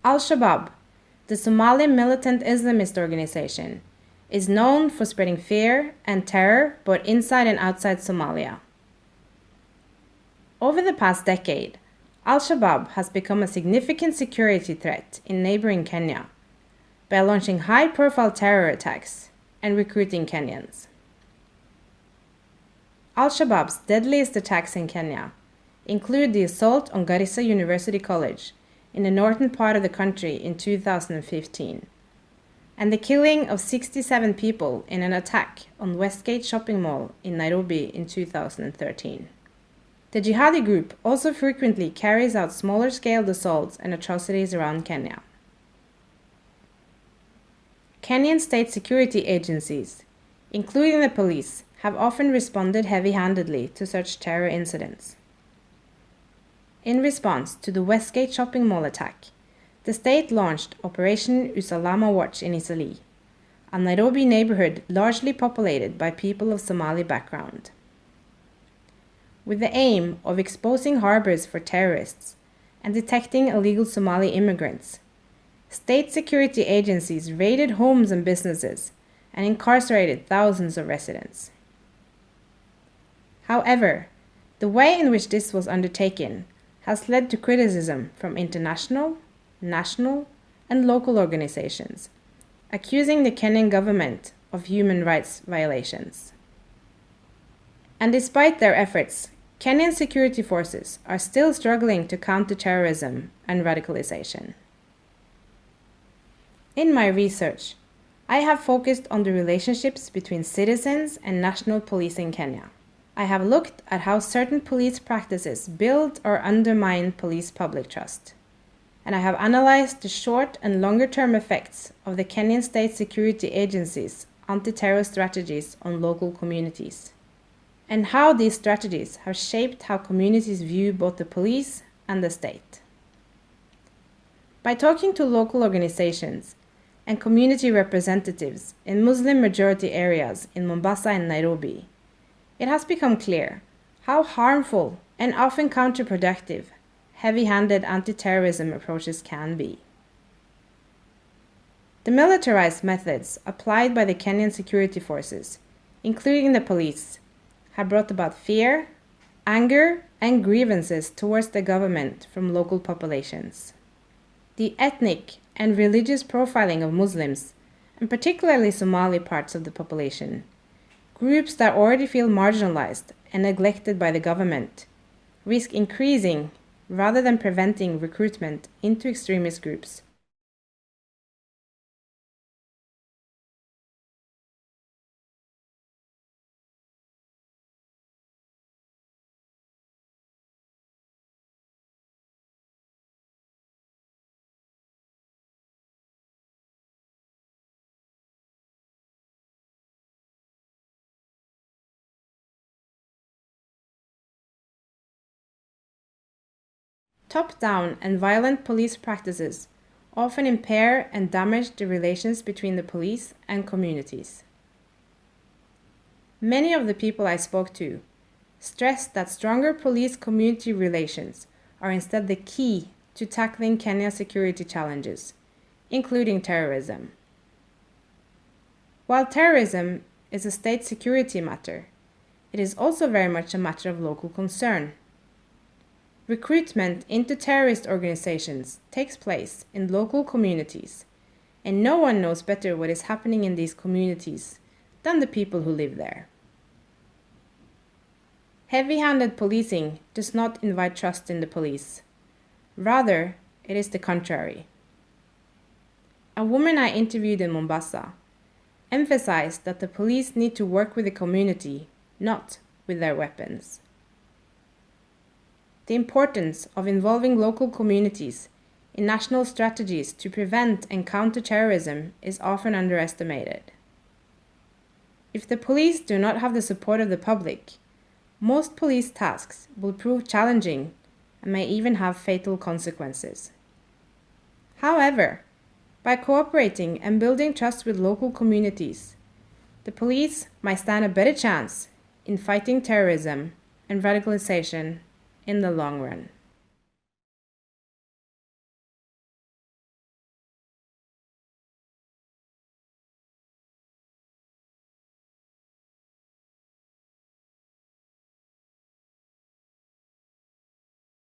Al-Shabaab, the Somali militant Islamist organization, is known for spreading fear and terror both inside and outside Somalia. Over the past decade, Al-Shabaab has become a significant security threat in neighboring Kenya by launching high-profile terror attacks and recruiting Kenyans. Al-Shabaab's deadliest attacks in Kenya include the assault on Garissa University College in the northern part of the country in 2015, and the killing of 67 people in an attack on Westgate Shopping Mall in Nairobi in 2013. The jihadi group also frequently carries out smaller-scale assaults and atrocities around Kenya. Kenyan state security agencies, including the police, have often responded heavy-handedly to such terror incidents. In response to the Westgate Shopping Mall attack, the state launched Operation Usalama Watch in Isali, a Nairobi neighborhood largely populated by people of Somali background. With the aim of exposing harbors for terrorists and detecting illegal Somali immigrants, state security agencies raided homes and businesses and incarcerated thousands of residents. However, the way in which this was undertaken has led to criticism from international, national, and local organizations, accusing the Kenyan government of human rights violations. And despite their efforts, Kenyan security forces are still struggling to counter terrorism and radicalization. In my research, I have focused on the relationships between citizens and national police in Kenya. I have looked at how certain police practices build or undermine police public trust, and I have analyzed the short and longer-term effects of the Kenyan state security agencies' anti-terror strategies on local communities, and how these strategies have shaped how communities view both the police and the state. By talking to local organizations and community representatives in Muslim-majority areas in Mombasa and Nairobi, it has become clear how harmful and often counterproductive heavy-handed anti-terrorism approaches can be. The militarized methods applied by the Kenyan security forces, including the police, have brought about fear, anger, and grievances towards the government from local populations. The ethnic and religious profiling of Muslims, and particularly Somali parts of the population, groups that already feel marginalized and neglected by the government, risk increasing rather than preventing recruitment into extremist groups. Top-down and violent police practices often impair and damage the relations between the police and communities. Many of the people I spoke to stressed that stronger police-community relations are instead the key to tackling Kenya's security challenges, including terrorism. While terrorism is a state security matter, it is also very much a matter of local concern. Recruitment into terrorist organizations takes place in local communities, and no one knows better what is happening in these communities than the people who live there. Heavy-handed policing does not invite trust in the police. Rather, it is the contrary. A woman I interviewed in Mombasa emphasized that the police need to work with the community, not with their weapons. The importance of involving local communities in national strategies to prevent and counter terrorism is often underestimated. If the police do not have the support of the public, most police tasks will prove challenging and may even have fatal consequences. However, by cooperating and building trust with local communities, the police might stand a better chance in fighting terrorism and radicalization in the long run.